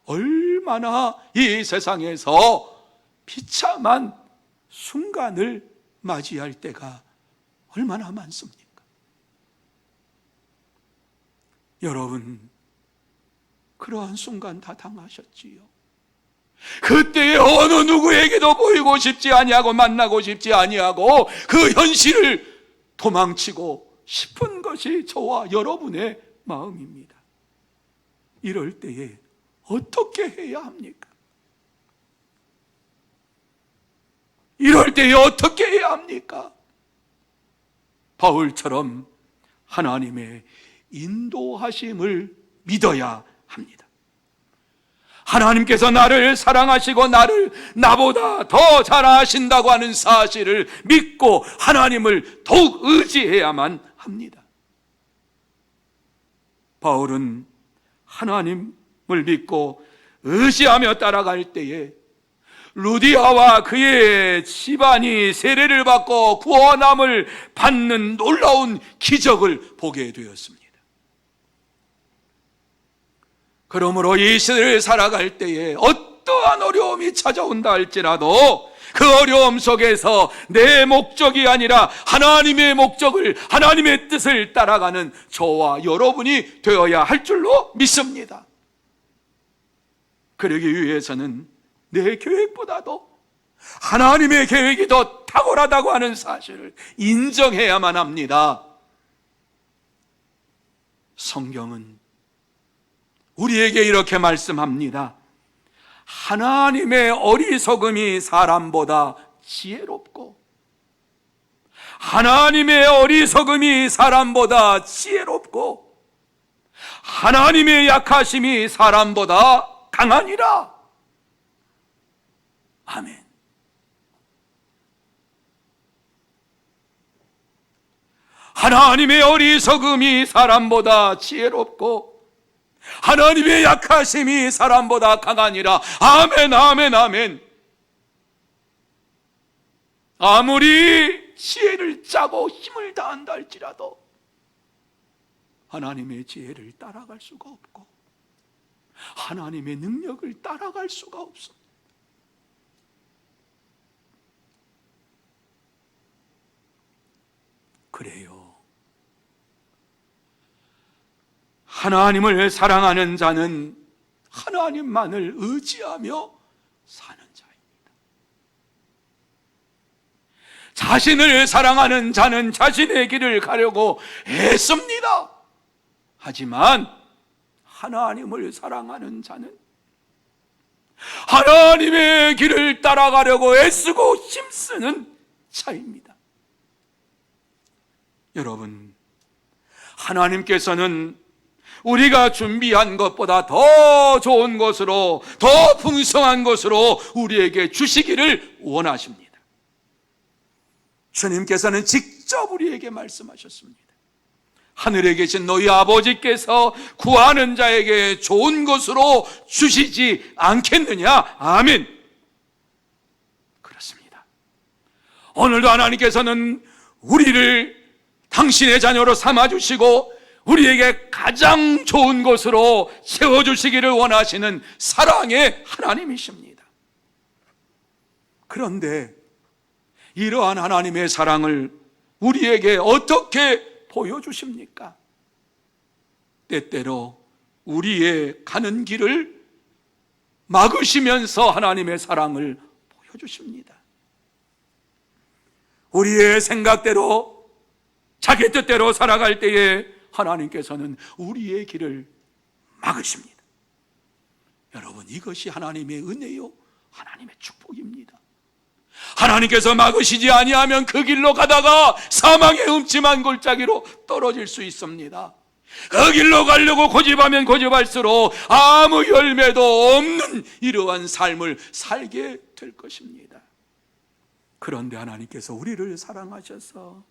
얼마나 이 세상에서 비참한 순간을 맞이할 때가 얼마나 많습니까? 여러분, 그러한 순간 다 당하셨지요. 그때에 어느 누구에게도 보이고 싶지 아니하고 만나고 싶지 아니하고 그 현실을 도망치고 싶은 것이 저와 여러분의 마음입니다. 이럴 때에 어떻게 해야 합니까? 이럴 때에 어떻게 해야 합니까? 바울처럼 하나님의 인도하심을 믿어야 합니다. 하나님께서 나를 사랑하시고 나보다 더 잘 아신다고 하는 사실을 믿고 하나님을 더욱 의지해야만 합니다. 바울은 하나님을 믿고 의지하며 따라갈 때에 루디아와 그의 집안이 세례를 받고 구원함을 받는 놀라운 기적을 보게 되었습니다. 그러므로 이 시대를 살아갈 때에 어떠한 어려움이 찾아온다 할지라도 그 어려움 속에서 내 목적이 아니라 하나님의 목적을, 하나님의 뜻을 따라가는 저와 여러분이 되어야 할 줄로 믿습니다. 그러기 위해서는 내 계획보다도 하나님의 계획이 더 탁월하다고 하는 사실을 인정해야만 합니다. 성경은 우리에게 이렇게 말씀합니다. 하나님의 어리석음이 사람보다 지혜롭고 하나님의 어리석음이 사람보다 지혜롭고 하나님의 약하심이 사람보다 강하니라. 아멘. 하나님의 어리석음이 사람보다 지혜롭고 하나님의 약하심이 사람보다 강하니라. 아멘, 아멘, 아멘. 아무리 지혜를 짜고 힘을 다한다 할지라도 하나님의 지혜를 따라갈 수가 없고 하나님의 능력을 따라갈 수가 없습니다. 그래요. 하나님을 사랑하는 자는 하나님만을 의지하며 사는 자입니다. 자신을 사랑하는 자는 자신의 길을 가려고 애씁니다. 하지만 하나님을 사랑하는 자는 하나님의 길을 따라가려고 애쓰고 힘쓰는 자입니다. 여러분, 하나님께서는 우리가 준비한 것보다 더 좋은 것으로, 더 풍성한 것으로 우리에게 주시기를 원하십니다. 주님께서는 직접 우리에게 말씀하셨습니다. 하늘에 계신 너희 아버지께서 구하는 자에게 좋은 것으로 주시지 않겠느냐? 아멘. 그렇습니다. 오늘도 하나님께서는 우리를 당신의 자녀로 삼아주시고 우리에게 가장 좋은 것으로 채워주시기를 원하시는 사랑의 하나님이십니다. 그런데 이러한 하나님의 사랑을 우리에게 어떻게 보여주십니까? 때때로 우리의 가는 길을 막으시면서 하나님의 사랑을 보여주십니다. 우리의 생각대로 자기 뜻대로 살아갈 때에 하나님께서는 우리의 길을 막으십니다. 여러분, 이것이 하나님의 은혜요, 하나님의 축복입니다. 하나님께서 막으시지 아니하면 그 길로 가다가 사망의 음침한 골짜기로 떨어질 수 있습니다. 그 길로 가려고 고집하면 고집할수록 아무 열매도 없는 이러한 삶을 살게 될 것입니다. 그런데 하나님께서 우리를 사랑하셔서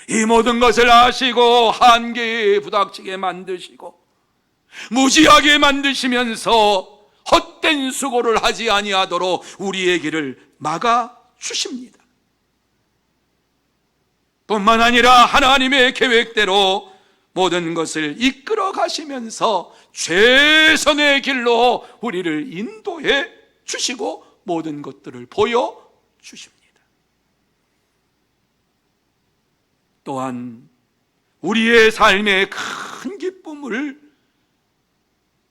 이 모든 것을 아시고 한계에 부닥치게 만드시고 무지하게 만드시면서 헛된 수고를 하지 아니하도록 우리의 길을 막아주십니다. 뿐만 아니라 하나님의 계획대로 모든 것을 이끌어 가시면서 최선의 길로 우리를 인도해 주시고 모든 것들을 보여주십니다. 또한 우리의 삶에 큰 기쁨을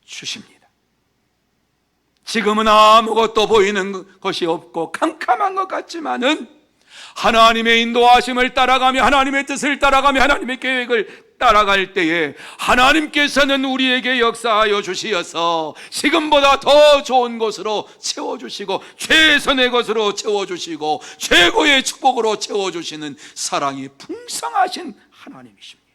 주십니다. 지금은 아무것도 보이는 것이 없고 캄캄한 것 같지만은 하나님의 인도하심을 따라가며 하나님의 뜻을 따라가며 하나님의 계획을 따라갈 때에 하나님께서는 우리에게 역사하여 주시어서 지금보다 더 좋은 것으로 채워주시고 최선의 것으로 채워주시고 최고의 축복으로 채워주시는 사랑이 풍성하신 하나님이십니다.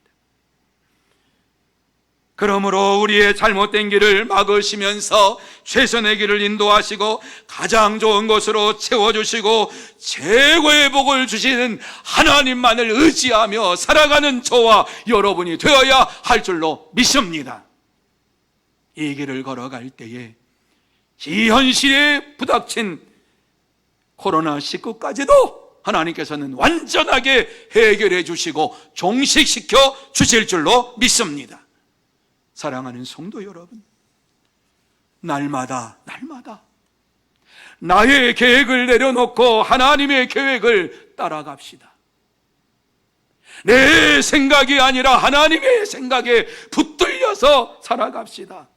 그러므로 우리의 잘못된 길을 막으시면서 최선의 길을 인도하시고 가장 좋은 것으로 채워주시고 최고의 복을 주시는 하나님만을 의지하며 살아가는 저와 여러분이 되어야 할 줄로 믿습니다. 이 길을 걸어갈 때에 이 현실에 부닥친 코로나19까지도 하나님께서는 완전하게 해결해 주시고 종식시켜 주실 줄로 믿습니다. 사랑하는 성도 여러분, 날마다 나의 계획을 내려놓고 하나님의 계획을 따라갑시다. 내 생각이 아니라 하나님의 생각에 붙들려서 살아갑시다.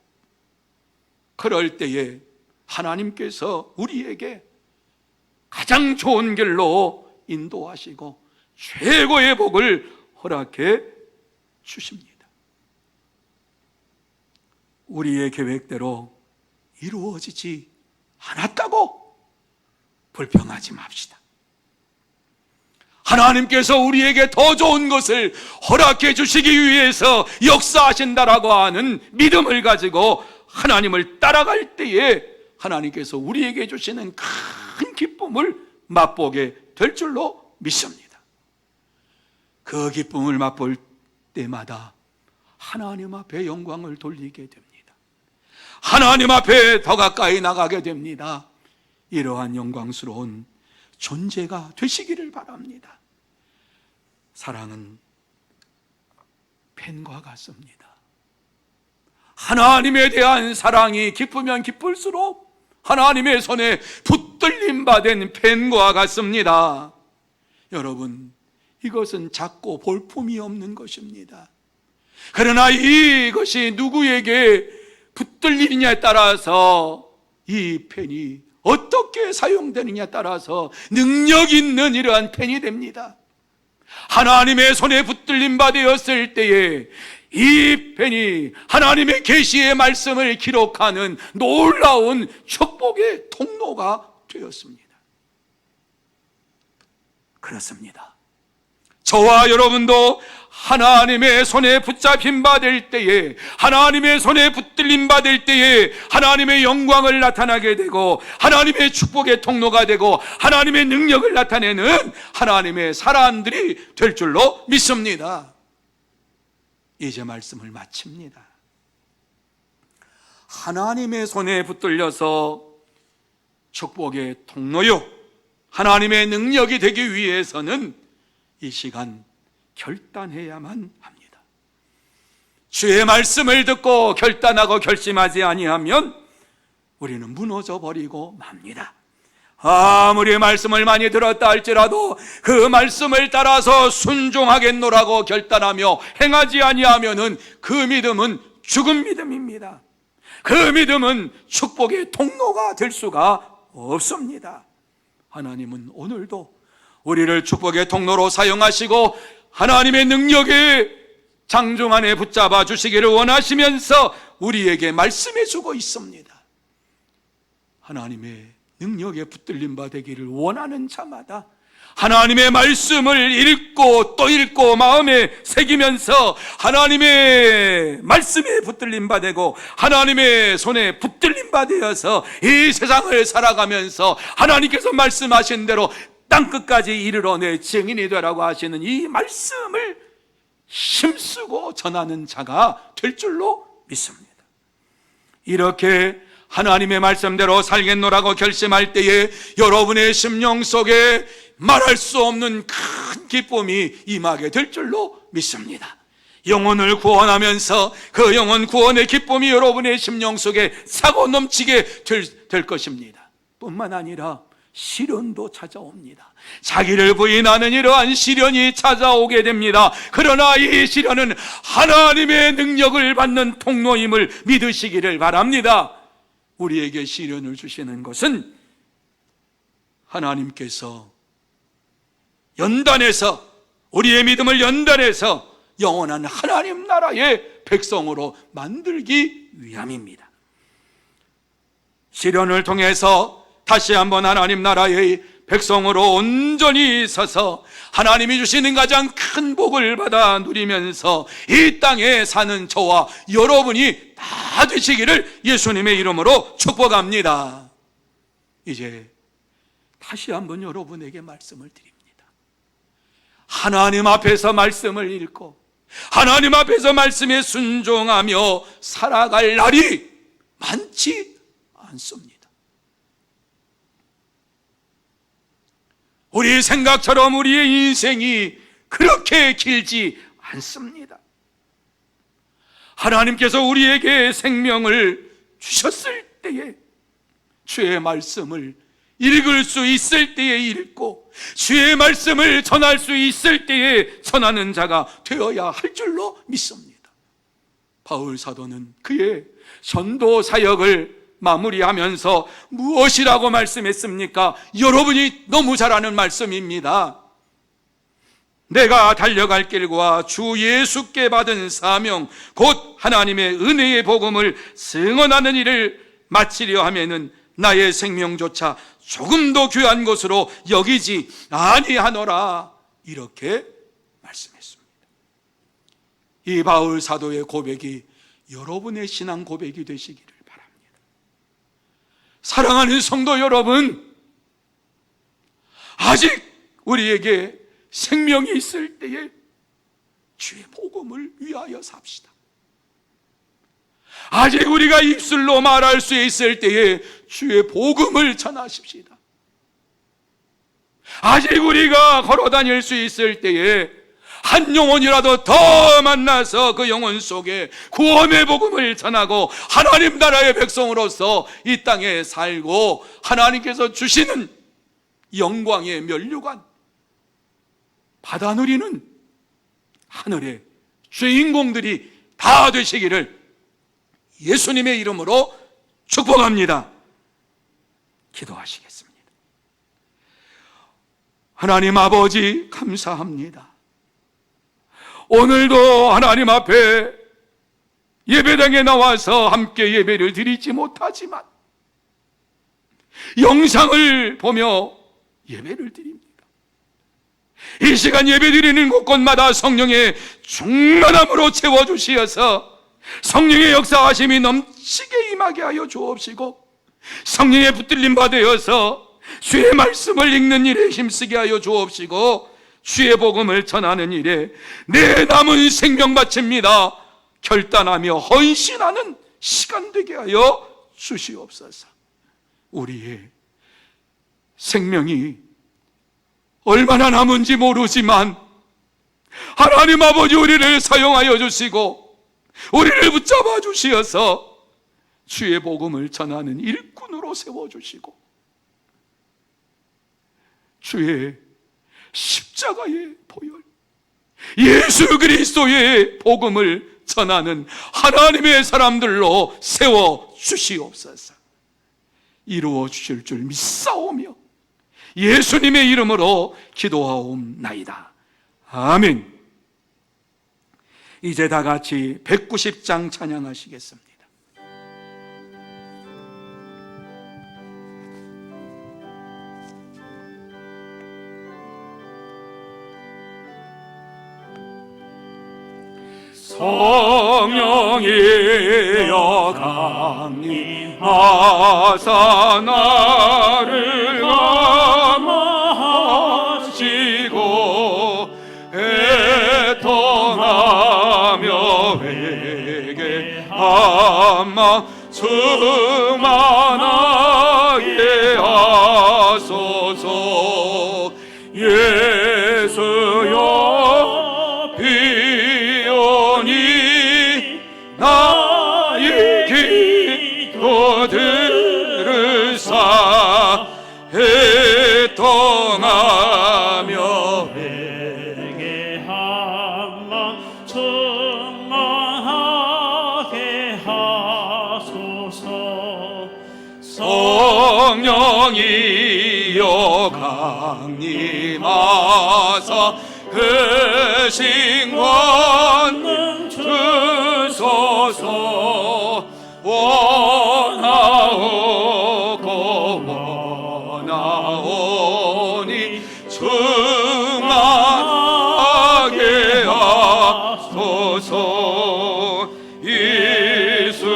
그럴 때에 하나님께서 우리에게 가장 좋은 길로 인도하시고 최고의 복을 허락해 주십니다. 우리의 계획대로 이루어지지 않았다고 불평하지 맙시다. 하나님께서 우리에게 더 좋은 것을 허락해 주시기 위해서 역사하신다라고 하는 믿음을 가지고 하나님을 따라갈 때에 하나님께서 우리에게 주시는 큰 기쁨을 맛보게 될 줄로 믿습니다. 그 기쁨을 맛볼 때마다 하나님 앞에 영광을 돌리게 됩니다. 하나님 앞에 더 가까이 나가게 됩니다. 이러한 영광스러운 존재가 되시기를 바랍니다. 사랑은 펜과 같습니다. 하나님에 대한 사랑이 깊으면 깊을수록 하나님의 손에 붙들림 받은 펜과 같습니다. 여러분, 이것은 작고 볼품이 없는 것입니다. 그러나 이것이 누구에게 붙들리느냐에 따라서 이 펜이 어떻게 사용되느냐에 따라서 능력 있는 이러한 펜이 됩니다. 하나님의 손에 붙들림 받았을 때에 이 펜이 하나님의 계시의 말씀을 기록하는 놀라운 축복의 통로가 되었습니다. 그렇습니다. 저와 여러분도 하나님의 손에 붙잡힘 받을 때에, 하나님의 손에 붙들림 받을 때에 하나님의 영광을 나타나게 되고 하나님의 축복의 통로가 되고 하나님의 능력을 나타내는 하나님의 사람들이 될 줄로 믿습니다. 이제 말씀을 마칩니다. 하나님의 손에 붙들려서 축복의 통로요, 하나님의 능력이 되기 위해서는 이 시간 결단해야만 합니다. 주의 말씀을 듣고 결단하고 결심하지 아니하면 우리는 무너져 버리고 맙니다. 아무리 말씀을 많이 들었다 할지라도 그 말씀을 따라서 순종하겠노라고 결단하며 행하지 아니하면은 그 믿음은 죽은 믿음입니다. 그 믿음은 축복의 통로가 될 수가 없습니다. 하나님은 오늘도 우리를 축복의 통로로 사용하시고 하나님의 능력의 장중 안에 붙잡아 주시기를 원하시면서 우리에게 말씀해 주고 있습니다. 하나님의 능력에 붙들림 바 되기를 원하는 자마다 하나님의 말씀을 읽고 또 읽고 마음에 새기면서 하나님의 말씀에 붙들림 바 되고 하나님의 손에 붙들림 바 되어서 이 세상을 살아가면서 하나님께서 말씀하신 대로 땅끝까지 이르러 내 증인이 되라고 하시는 이 말씀을 힘쓰고 전하는 자가 될 줄로 믿습니다. 이렇게 하나님의 말씀대로 살겠노라고 결심할 때에 여러분의 심령 속에 말할 수 없는 큰 기쁨이 임하게 될 줄로 믿습니다. 영혼을 구원하면서 그 영혼 구원의 기쁨이 여러분의 심령 속에 차고 넘치게 될 것입니다. 뿐만 아니라 시련도 찾아옵니다. 자기를 부인하는 이러한 시련이 찾아오게 됩니다. 그러나 이 시련은 하나님의 능력을 받는 통로임을 믿으시기를 바랍니다. 우리에게 시련을 주시는 것은 하나님께서 연단해서, 우리의 믿음을 연단해서 영원한 하나님 나라의 백성으로 만들기 위함입니다. 시련을 통해서 다시 한번 하나님 나라의 백성으로 온전히 서서 하나님이 주시는 가장 큰 복을 받아 누리면서 이 땅에 사는 저와 여러분이 다 되시기를 예수님의 이름으로 축복합니다. 이제 다시 한번 여러분에게 말씀을 드립니다. 하나님 앞에서 말씀을 읽고 하나님 앞에서 말씀에 순종하며 살아갈 날이 많지 않습니다. 우리 생각처럼 우리의 인생이 그렇게 길지 않습니다. 하나님께서 우리에게 생명을 주셨을 때에 주의 말씀을 읽을 수 있을 때에 읽고 주의 말씀을 전할 수 있을 때에 전하는 자가 되어야 할 줄로 믿습니다. 바울 사도는 그의 전도 사역을 마무리하면서 무엇이라고 말씀했습니까? 여러분이 너무 잘 아는 말씀입니다. 내가 달려갈 길과 주 예수께 받은 사명 곧 하나님의 은혜의 복음을 증언하는 일을 마치려 하면은 나의 생명조차 조금도 귀한 것으로 여기지 아니하노라, 이렇게 말씀했습니다. 이 바울 사도의 고백이 여러분의 신앙 고백이 되시기를 바랍니다. 사랑하는 성도 여러분, 아직 우리에게 생명이 있을 때에 주의 복음을 위하여 삽시다. 아직 우리가 입술로 말할 수 있을 때에 주의 복음을 전하십시다. 아직 우리가 걸어 다닐 수 있을 때에 한 영혼이라도 더 만나서 그 영혼 속에 구원의 복음을 전하고 하나님 나라의 백성으로서 이 땅에 살고 하나님께서 주시는 영광의 면류관 받아 누리는 하늘의 주인공들이 다 되시기를 예수님의 이름으로 축복합니다. 기도하시겠습니다. 하나님 아버지 감사합니다. 오늘도 하나님 앞에 예배당에 나와서 함께 예배를 드리지 못하지만 영상을 보며 예배를 드립니다. 이 시간 예배 드리는 곳곳마다 성령의 충만함으로 채워주시어서 성령의 역사하심이 넘치게 임하게 하여 주옵시고 성령의 붙들림 받으어서 주의 말씀을 읽는 일에 힘쓰게 하여 주옵시고 주의 복음을 전하는 일에 내 남은 생명 바칩니다 결단하며 헌신하는 시간 되게 하여 주시옵소서. 우리의 생명이 얼마나 남은지 모르지만 하나님 아버지 우리를 사용하여 주시고 우리를 붙잡아 주시어서 주의 복음을 전하는 일꾼으로 세워주시고 주의 십자가의 보혈 예수 그리스도의 복음을 전하는 하나님의 사람들로 세워주시옵소서. 이루어 주실 줄 믿사오며 예수님의 이름으로 기도하옵나이다. 아멘. 이제 다 같이 190장 찬양하시겠습니다. 성령이여 강림하사 나를 감화하시고 애통하며 회개하마 충만하게 하소서. 예수여 비오니 나의 기도 들으사 애통하며 회개하마 충만하게 하소서. 성령이여 강림하사 그 신권 주소서. 원하오니 충만하게 하소서. 예수여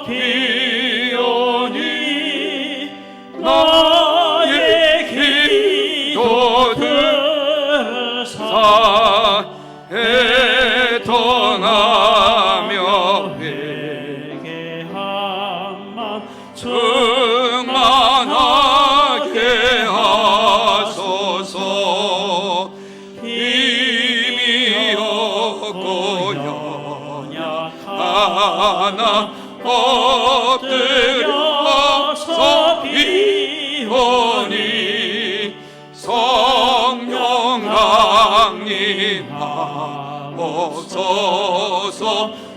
비오니 나의 기도 들으사 애통하며 회개하마 충만하게 하소서. 힘이 없고 연약하나 엎드려서 비오니 성령 강림하옵소서.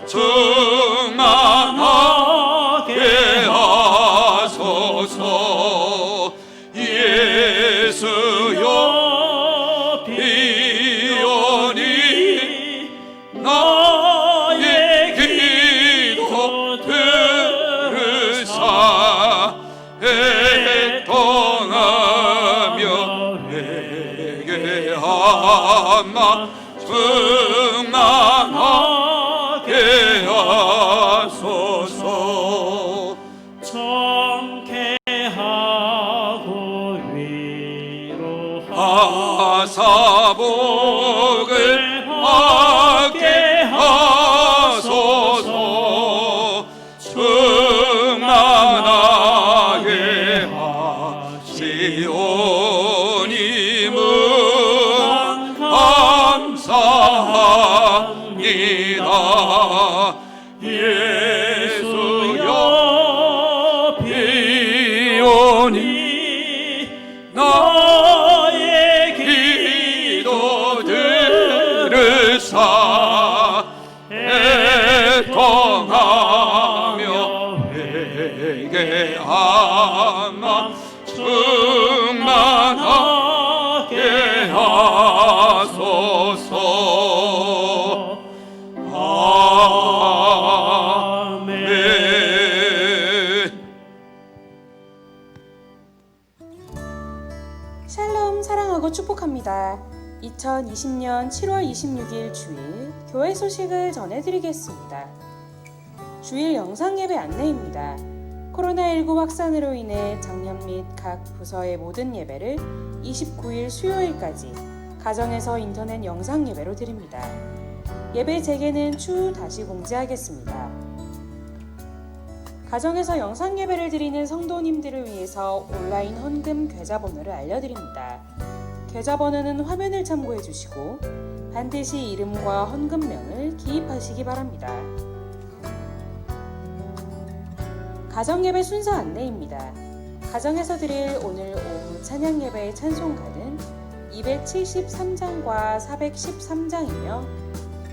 충만하게 하소서. 예수여 비오니 나의 기도 들으사 애통하며 회개하마 충만하게 하소서. 정케하고 위로하사 하사 복을 받게 하소서. 충만하게 하시오니 나의 기도들을 애통하며 회개하나 충만하게 하소서. 샬롬, 사랑하고 축복합니다. 2020년 7월 26일 주일 교회 소식을 전해드리겠습니다. 주일 영상예배 안내입니다. 코로나19 확산으로 인해 작년 및 각 부서의 모든 예배를 29일 수요일까지 가정에서 인터넷 영상예배로 드립니다. 예배 재개는 추후 다시 공지하겠습니다. 가정에서 영상예배를 드리는 성도님들을 위해서 온라인 헌금 계좌번호를 알려드립니다. 계좌번호는 화면을 참고해 주시고 반드시 이름과 헌금명을 기입하시기 바랍니다. 가정예배 순서 안내입니다. 가정에서 드릴 오늘 오후 찬양예배의 찬송가는 273장과 413장이며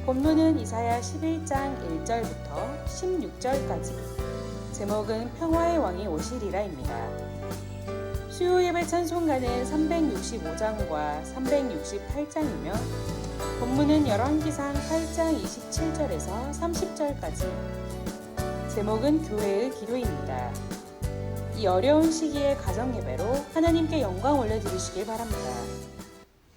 본문은 이사야 11장 1절부터 16절까지, 제목은 평화의 왕이 오시리라입니다. 수요 예배 찬송가는 365장과 368장이며 본문은 열왕기상 8장 27절에서 30절까지, 제목은 교회의 기도입니다. 이 어려운 시기에 가정예배로 하나님께 영광 올려드리시길 바랍니다.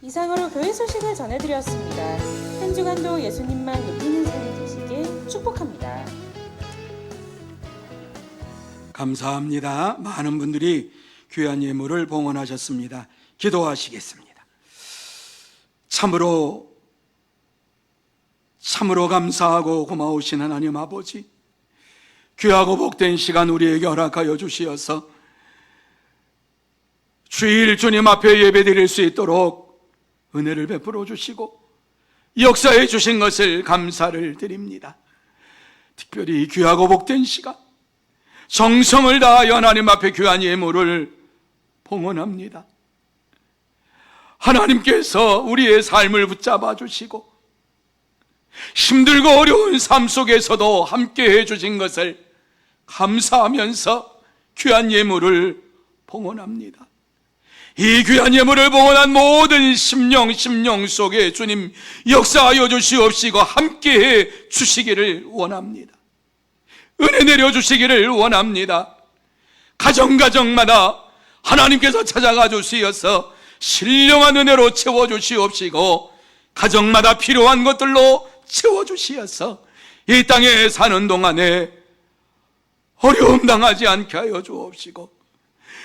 이상으로 교회 소식을 전해드렸습니다. 한 주간도 예수님만 높이는 삶이 되시길 축복합니다. 감사합니다. 많은 분들이 귀한 예물을 봉헌하셨습니다. 기도하시겠습니다. 참으로 감사하고 고마우신 하나님 아버지, 귀하고 복된 시간 우리에게 허락하여 주시어서 주일 주님 앞에 예배드릴 수 있도록 은혜를 베풀어 주시고 역사해 주신 것을 감사를 드립니다. 특별히 귀하고 복된 시간, 정성을 다하여 하나님 앞에 귀한 예물을 봉헌합니다. 하나님께서 우리의 삶을 붙잡아 주시고 힘들고 어려운 삶 속에서도 함께해 주신 것을 감사하면서 귀한 예물을 봉헌합니다. 이 귀한 예물을 봉헌한 모든 심령 속에 주님 역사하여 주시옵시고 함께해 주시기를 원합니다. 은혜 내려주시기를 원합니다. 가정마다 하나님께서 찾아가 주시어서 신령한 은혜로 채워주시옵시고 가정마다 필요한 것들로 채워주시어서 이 땅에 사는 동안에 어려움 당하지 않게 하여 주옵시고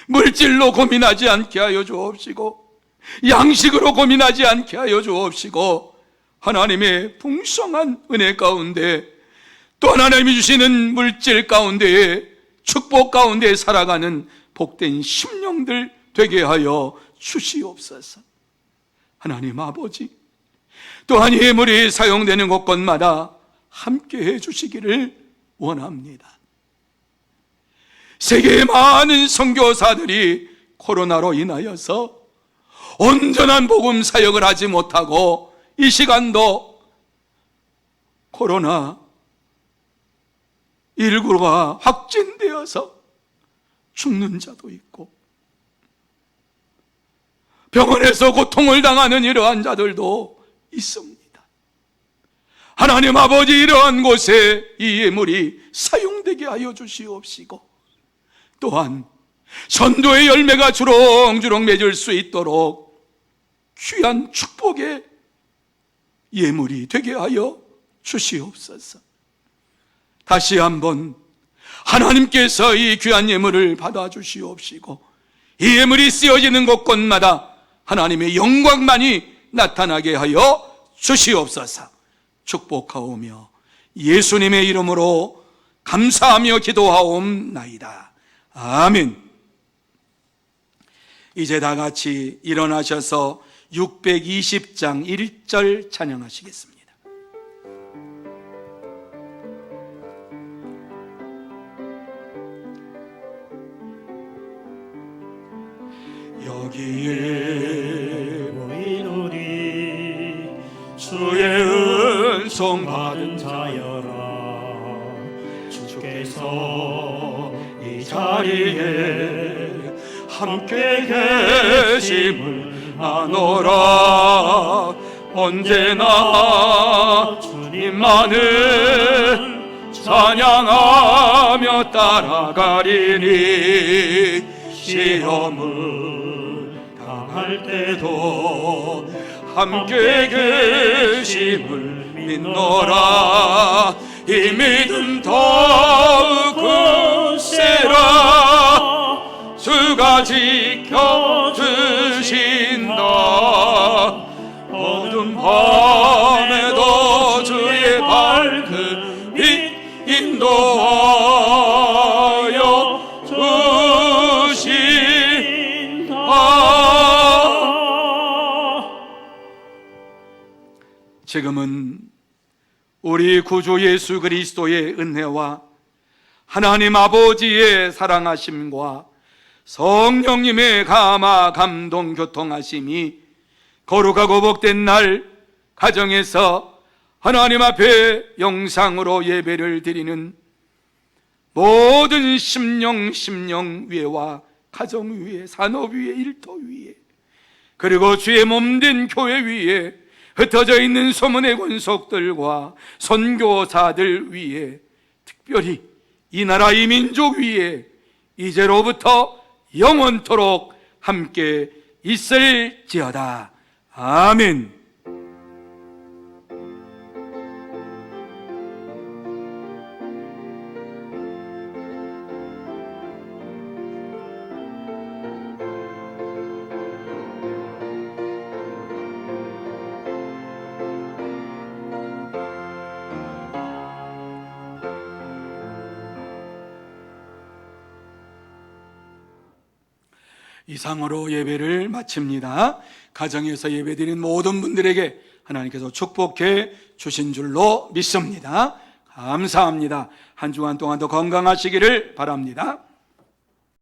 물질로 고민하지 않게 하여 주옵시고 양식으로 고민하지 않게 하여 주옵시고 하나님의 풍성한 은혜 가운데 또 하나님이 주시는 물질 가운데에 축복 가운데 살아가는 복된 심령들 되게 하여 주시옵소서. 하나님 아버지, 또한 예물이 사용되는 곳곳마다 함께해 주시기를 원합니다. 세계의 많은 선교사들이 코로나로 인하여서 온전한 복음 사역을 하지 못하고 이 시간도 코로나19가 확진되어서 죽는 자도 있고 병원에서 고통을 당하는 이러한 자들도 있습니다. 하나님 아버지, 이러한 곳에 이 예물이 사용되게 하여 주시옵시고 또한 전도의 열매가 주렁주렁 맺을 수 있도록 귀한 축복의 예물이 되게 하여 주시옵소서. 다시 한번 하나님께서 이 귀한 예물을 받아 주시옵시고 이 예물이 쓰여지는 곳곳마다 하나님의 영광만이 나타나게 하여 주시옵소서. 축복하오며 예수님의 이름으로 감사하며 기도하옵나이다. 아멘. 이제 다 같이 일어나셔서 620장 1절 찬양하시겠습니다. 여기에 모인 우리 주의 은총 받은 자여라. 주께서 이 자리에 함께 계심을 아노라. 언제나 주님만을 찬양하며 따라가리니 시험을 당할 때도 함께 계심을 믿노라. 이 믿음 더욱 굳세라. 주가 지켜주신다. 어둠 밤에도 주의 밝은 빛 인도하여 주신다. 지금은 우리 구주 예수 그리스도의 은혜와 하나님 아버지의 사랑하심과 성령님의 감화 감동 교통하심이 거룩하고 복된 날 가정에서 하나님 앞에 영상으로 예배를 드리는 모든 심령 위에와 가정 위에, 산업 위에, 일터 위에, 그리고 주의 몸된 교회 위에 흩어져 있는 소문의 권속들과 선교사들 위에, 특별히 이 나라 이 민족 위에 이제로부터 영원토록 함께 있을지어다. 아멘. 이상으로 예배를 마칩니다. 가정에서 예배드린 모든 분들에게 하나님께서 축복해 주신 줄로 믿습니다. 감사합니다. 한 주간 동안도 건강하시기를 바랍니다.